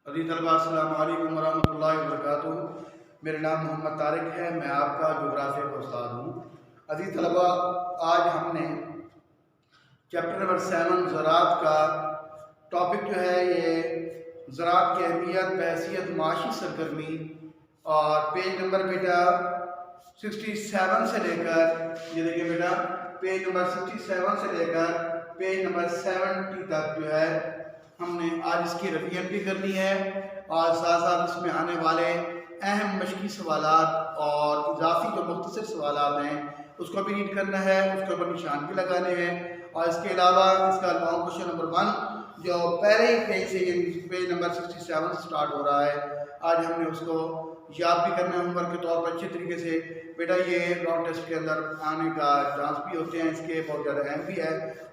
عزیز طلباء السلام علیکم ورحمۃ اللہ وبرکاتہ۔ میرا نام محمد طارق ہے، میں آپ کا جغرافیہ کا استاد ہوں۔ عزیز طلباء، آج ہم نے چیپٹر نمبر 7 زراعت کا ٹاپک جو ہے یہ زراعت کی اہمیت بحیثیت معاشی سرگرمی، اور پیج نمبر بیٹا 67 سے لے کر یہ دیکھیں بیٹا پیج نمبر 67 سے لے کر پیج نمبر 70 تک جو ہے ہم نے آج اس کی ریویژن بھی کرنی ہے، اور ساتھ ساتھ اس میں آنے والے اہم مشقی سوالات اور اضافی جو مختصر سوالات ہیں اس کو بھی ریڈ کرنا ہے، اس کے اوپر نشان بھی لگانے ہیں۔ اور اس کے علاوہ اس کا لانگ کوشچن نمبر 1 جو پہلے ہی پیج سے پیج نمبر 67 سے سٹارٹ ہو رہا ہے، آج ہم نے اس کو یاد بھی کرنا ہے ہوم ورک کے طور پر اچھے طریقے سے۔ بیٹا یہ لانگ ٹیسٹ کے اندر آنے کا چانس بھی ہوتے ہیں، اس کے بہت زیادہ اہم بھی ہے،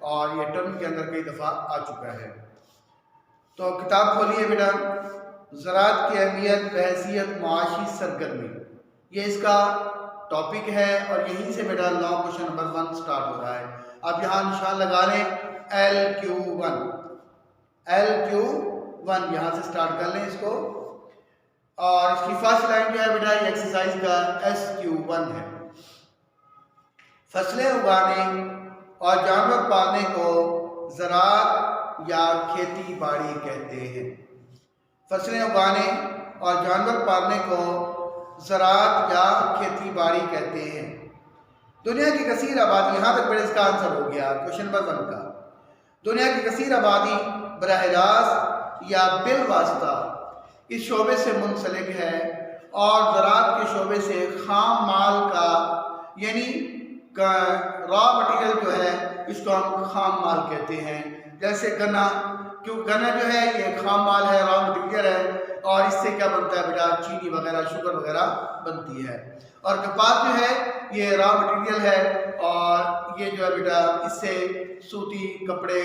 اور یہ ٹرم کے اندر کئی دفعہ آ چکا ہے۔ تو کتاب کھولیے بیٹا، زراعت کی اہمیت بحیثیت معاشی سرگرمی، یہ اس کا ٹاپک ہے، اور یہیں سے بیٹا لانگ کوشچن نمبر 1 سٹارٹ ہو رہا ہے۔ آپ یہاں نشان لگا لیں LQ1 یہاں سے سٹارٹ کر لیں اس کو، اور اس کی فرسٹ لائن جو ہے بیٹا یہ ایکسرسائز کا SQ1 ہے۔ فصلیں اگانے اور جانور پالنے کو زراعت یا کھیتی باڑی کہتے ہیں۔ فصلیں اگانے اور جانور پالنے کو زراعت یا کھیتی باڑی کہتے ہیں۔ دنیا کی کثیر آبادی، یہاں تک بڑے اس کا آنسر ہو گیا کوشچن نمبر 1 کا۔ دنیا کی کثیر آبادی براہ راست یا بالواسطہ اس شعبے سے منسلک ہے، اور زراعت کے شعبے سے خام مال کا یعنی را مٹیریل جو ہے اس کو ہم خام مال کہتے ہیں۔ جیسے گنا، کیوں گنا جو ہے یہ خام مال ہے، را مٹیریل ہے، اور اس سے کیا بنتا ہے بیٹا چینی وغیرہ شوگر وغیرہ بنتی ہے۔ اور کپاس جو ہے یہ را مٹیریل ہے، اور یہ جو ہے بیٹا اس سے سوتی کپڑے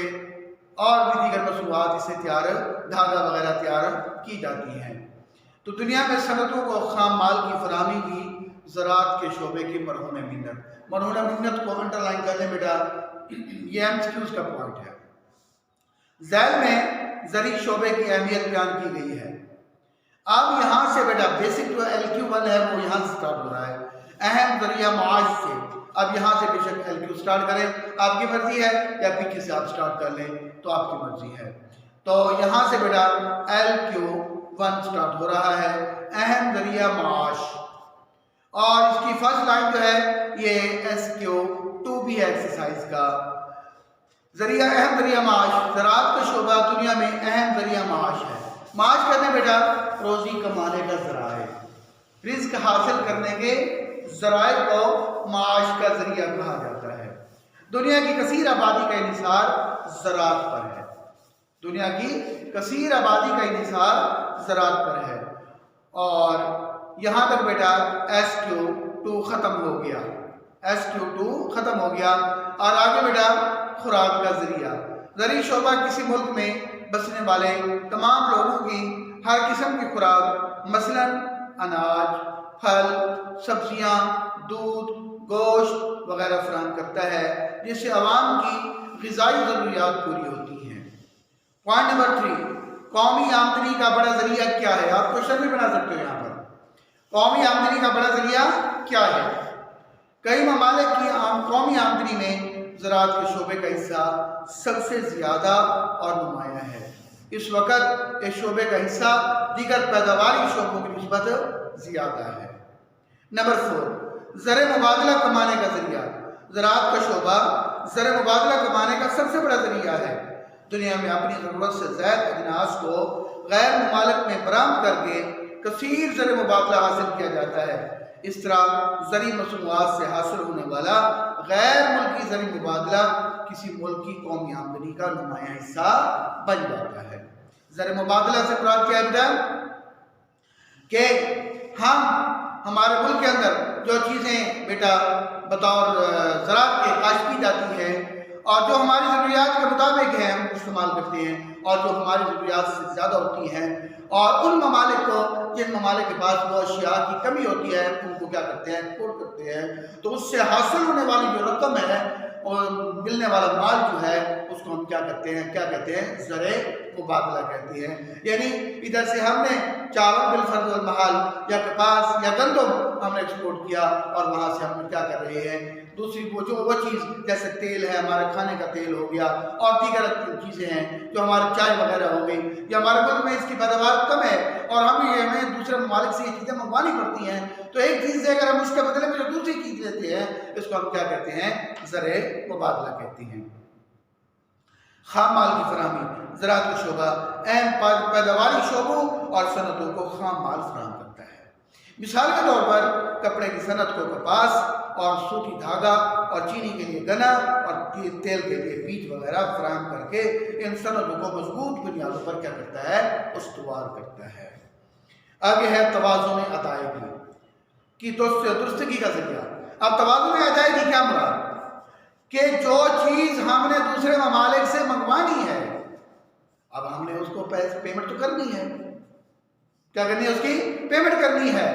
اور بھی دیگر مصنوعات اس سے تیار دھاگا وغیرہ تیار کی جاتی ہیں۔ تو دنیا میں صنعتوں کو خام مال کی فراہمی کی زراعت کے شعبے کی مرہون منت، مرہون منت کو انڈر لائن کر لیں بیٹا، یہ MCQs کا پوائنٹ ہے۔ ذیل میں زرعی شعبے کی اہمیت بیان کی گئی ہے۔ اب یہاں سے بیٹا بیسک جو LQ1 ہے وہ یہاں سے سٹارٹ ہو رہا ہے، اہم ذریعہ معاش سے۔ اب یہاں سے بے شک LQ سٹارٹ کریں، آپ کی مرضی ہے، یا پیچھے سے آپ سٹارٹ کر لیں تو آپ کی مرضی ہے۔ تو یہاں سے بیٹا LQ1 سٹارٹ ہو رہا ہے، اہم ذریعہ معاش، اور اس کی فرسٹ لائن جو ہے یہ SQ2 بھی ہے ایکسرسائز کا۔ ذریعہ اہم ذریعہ معاش، زراعت کا شعبہ دنیا میں اہم ذریعہ معاش ہے۔ معاش کہتے ہیں بیٹا روزی کمانے کا ذرائع، رزق حاصل کرنے کے ذرائع کو معاش کا ذریعہ کہا جاتا ہے۔ دنیا کی کثیر آبادی کا انحصار زراعت پر ہے، دنیا کی کثیر آبادی کا انحصار زراعت پر ہے۔ اور یہاں تک بیٹا SQ2 ختم ہو گیا، SQ2 ختم ہو گیا، اور آگے بیٹا خوراک کا ذریعہ۔ زرعی شعبہ کسی ملک میں بسنے والے تمام لوگوں کی ہر قسم کی خوراک، مثلا اناج، پھل، سبزیاں، دودھ، گوشت وغیرہ فراہم کرتا ہے، جس سے عوام کی غذائی ضروریات پوری ہوتی ہیں۔ پوائنٹ نمبر 3، قومی آمدنی کا بڑا ذریعہ کیا ہے؟ آپ کوشچن بھی بنا سکتے ہو یہاں پر، قومی آمدنی کا بڑا ذریعہ کیا ہے؟ کئی ممالک کی قومی آمدنی میں زراعت کے شعبے کا حصہ سب سے زیادہ اور نمایاں ہے۔ اس وقت اس شعبے کا حصہ دیگر پیداواری شعبوں کی نسبت زیادہ ہے۔ نمبر 4، زر مبادلہ کمانے کا ذریعہ۔ زراعت کا شعبہ زر مبادلہ کمانے کا سب سے بڑا ذریعہ ہے۔ دنیا میں اپنی ضرورت سے زائد اجناس کو غیر ممالک میں برآمد کر کے کثیر زر مبادلہ حاصل کیا جاتا ہے۔ اس طرح زرعی مصنوعات سے حاصل ہونے والا غیر ملکی زرعی مبادلہ کسی ملک کی قومی آمدنی کا نمایاں حصہ بن جاتا ہے۔ زر مبادلہ سے مراد کیا ہے کہ ہمارے ملک کے اندر جو چیزیں بیٹا بطور زراعت کے کاشت کی جاتی ہے، اور جو ہماری ضروریات کے مطابق ہیں ہم استعمال کرتے ہیں، اور جو ہماری ضروریات سے زیادہ ہوتی ہیں، اور ان ممالک کو جن ممالک کے پاس وہ اشیاء کی کمی ہوتی ہے ان کو کیا کرتے ہیں ایکسپورٹ کرتے ہیں، تو اس سے حاصل ہونے والی جو رقم ہے اور ملنے والا مال جو ہے اس کو ہم کیا کہتے ہیں زر مبادلہ کہتے ہیں۔ یعنی ادھر سے ہم نے چاول بالفرض والمحال یا کپاس یا گندم ہم نے ایکسپورٹ کیا، اور وہاں سے ہم کیا کر رہے ہیں، دوسری وہ چیز جیسے تیل ہے، ہمارے کھانے کا تیل ہو گیا، اور دیگر چیزیں ہیں جو ہمارے چائے وغیرہ ہو گئی، یا ہمارے ملک میں اس کی پیداوار کم ہے اور ہمیں دوسرے ممالک سے یہ چیزیں منگوانی پڑتی ہیں، تو ایک چیز سے اگر ہم اس کے بدلے میں جو دوسری چیز لیتے ہیں، اس کو ہم کیا کہتے ہیں، زرع مبادلہ کہتے ہیں۔ خام مال کی فراہمی، زراعت کا شعبہ اہم پیداواری شعبوں اور صنعتوں کو خام مال فراہم کرتا ہے۔ مثال کے طور پر کپڑے کی صنعت کو کپاس اور سوتی دھاگا اور چینی کے لیے گنا اور تیل کے لیے بیج وغیرہ فراہم کر کے ان صنعتوں کو مضبوط بنیادوں پر کیا کرتا ہے، استوار کرتا ہے۔ آگے ہے توازن ادائیگی کی درستگی کا ذریعہ۔ اب توازن ادائیگی کیا مراد؟ کہ جو چیز ہم نے دوسرے ممالک سے منگوانی ہے، اب ہم نے اس کو پیمنٹ تو کرنی ہے، کیا کرنی ہے، اس کی پیمنٹ کرنی ہے،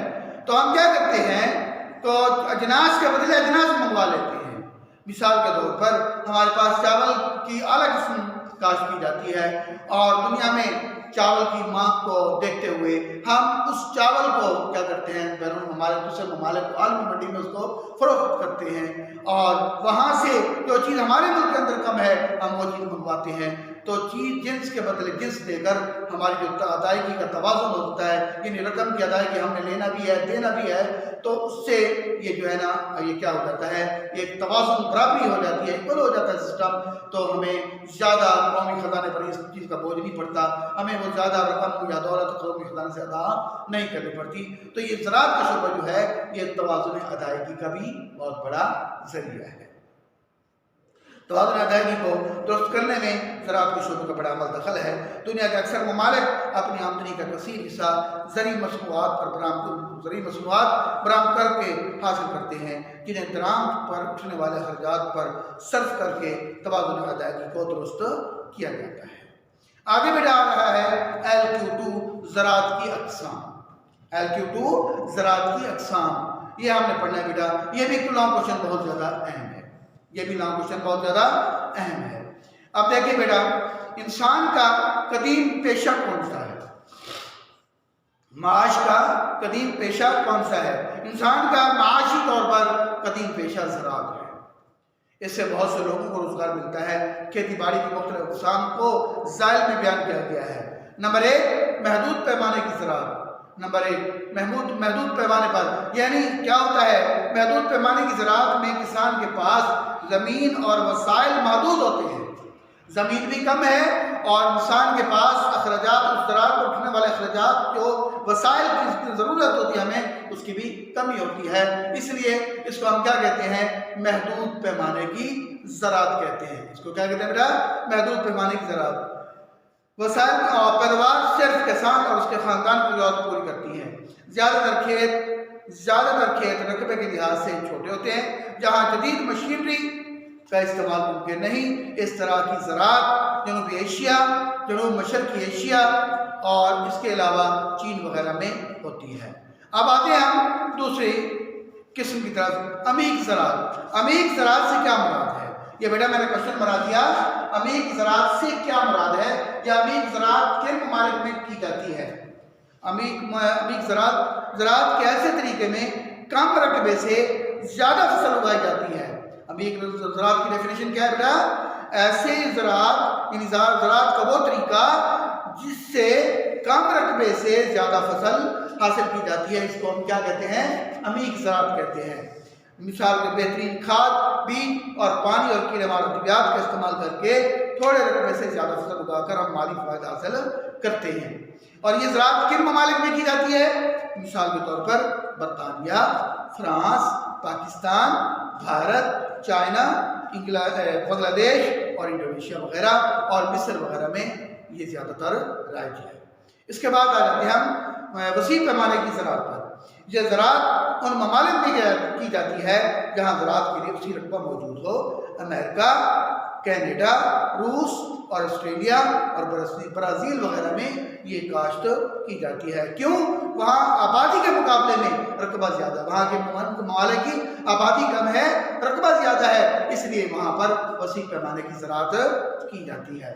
تو ہم کیا کرتے ہیں، تو اجناس کے بدلے اجناس منگوا لیتے ہیں۔ مثال کے طور پر ہمارے پاس چاول کی اعلیٰ قسم کاشت کی جاتی ہے، اور دنیا میں چاول کی مانگ کو دیکھتے ہوئے ہم اس چاول کو کیا کرتے ہیں، بیرون ممالک دوسرے ممالک کو عالمی منڈی میں اس کو فروخت کرتے ہیں، اور وہاں سے جو چیز ہمارے ملک کے اندر کم ہے ہم وہ چیز منگواتے ہیں، تو چیز جنس کے بدلے جنس دے کر ہماری جو ادائیگی کا توازن ہوتا ہے، یعنی رقم کی ادائیگی ہم نے لینا بھی ہے دینا بھی ہے، تو اس سے یہ جو ہے نا یہ کیا ہو جاتا ہے، ایک توازن برابری ہو جاتی ہے، اکول ہو جاتا ہے سسٹم، تو ہمیں زیادہ قومی خزانے پر اس چیز کا بوجھ نہیں پڑتا، ہمیں وہ زیادہ رقم یا دولت قومی خزانے سے ادا نہیں کرنی پڑتی۔ تو یہ زراعت کا شعبہ جو ہے یہ توازن ادائیگی کا بھی بہت بڑا ذریعہ ہے۔ توازن ادائیگی کو درست کرنے میں زراعت کے شعبے کا بڑا عمل دخل ہے۔ دنیا کے اکثر ممالک اپنی آمدنی کا کثیر حصہ زرعی مصنوعات برآمد کر کے حاصل کرتے ہیں، جنہیں درآمد پر اٹھنے والے اخراجات پر صرف کر کے توازن ادائیگی کو درست کیا جاتا ہے۔ آگے بڑھا رہا ہے LQ2 زراعت کی اقسام۔ LQ2 زراعت کی اقسام یہ ہم نے پڑھنا ہے بیٹا، یہ بھی لانگ کوشچن بہت زیادہ اہم ہے، یہ بھی لانگ کوشچن بہت زیادہ اہم ہے۔ اب دیکھیں بیٹا، انسان کا قدیم پیشہ کون سا ہے؟ معاش کا قدیم پیشہ کون سا ہے؟ انسان کا معاشی طور پر قدیم پیشہ زراعت ہے۔ اس سے بہت سے لوگوں کو روزگار ملتا ہے۔ کھیتی باڑی کی مختلف اقسام کو ذیل میں بیان کیا گیا ہے۔ نمبر 1 محدود پیمانے کی زراعت۔ نمبر 1 محدود پیمانے پر، یعنی کیا ہوتا ہے، محدود پیمانے کی زراعت میں کسان کے پاس زمین اور وسائل محدود ہوتے ہیں، زمین بھی کم ہے اور انسان کے پاس اخراجات، اس زراعت کو اٹھنے والے اخراجات جو وسائل کی ضرورت ہوتی ہے ہمیں، اس کی بھی کمی ہوتی ہے، اس لیے اس کو ہم کیا کہتے ہیں، محدود پیمانے کی زراعت کہتے ہیں۔ اس کو کیا کہتے ہیں بیٹا، محدود پیمانے کی زراعت۔ وسائل اور پیداوار صرف کسان اور اس کے خاندان کی ضرورت پوری کرتی ہیں۔ زیادہ تر کھیت رقبے کے لحاظ سے چھوٹے ہوتے ہیں، جہاں جدید مشینری کا استعمال ممکن نہیں۔ اس طرح کی زراعت جنوبی ایشیا، جنوب مشرقی ایشیا اور اس کے علاوہ چین وغیرہ میں ہوتی ہے۔ اب آتے ہیں ہم دوسری قسم کی طرف، عمیق زراعت۔ عمیق زراعت سے کیا مراد ہے؟ یہ بیٹا میں نے کوشچن بنا دیا، عمیق زراعت سے کیا مراد ہے، یا عمیق زراعت کن ممالک میں کی جاتی ہے؟ عمیق زراعت کے ایسے طریقے میں کم رقبے سے زیادہ فصل اگائی جاتی ہے۔ عمیق زراعت کی ڈیفینیشن کیا ہے بیٹا؟ ایسے زراعت، یعنی زراعت کا وہ طریقہ جس سے کم رقبے سے زیادہ فصل حاصل کی جاتی ہے، اس کو ہم کیا کہتے ہیں، عمیق زراعت کہتے ہیں۔ مثال کے بہترین کھاد، بیج اور پانی اور کیڑے مار ادویات کا استعمال کر کے تھوڑے رقبے سے زیادہ فصل اگا کر ہم مالی فائدہ حاصل کرتے ہیں۔ اور یہ زراعت کن ممالک میں کی جاتی ہے؟ مثال کے طور پر برطانیہ، فرانس، پاکستان، بھارت، چائنا، بنگلہ دیش اور انڈونیشیا وغیرہ اور مصر وغیرہ میں یہ زیادہ تر رائج ہے۔ اس کے بعد آ جاتے ہیں ہم وسیع پیمانے کی زراعت پر۔ یہ زراعت ان ممالک میں کی جاتی ہے جہاں زراعت کے لیے وسیع رقبہ موجود ہو۔ امریکہ، کینیڈا، روس اور آسٹریلیا اور برازیل وغیرہ میں یہ کاشت کی جاتی ہے۔ کیوں؟ وہاں آبادی کے مقابلے میں رقبہ زیادہ، وہاں کے ممالک کی آبادی کم ہے، رقبہ زیادہ ہے، اس لیے وہاں پر وسیع پیمانے کی زراعت کی جاتی ہے۔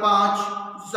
5,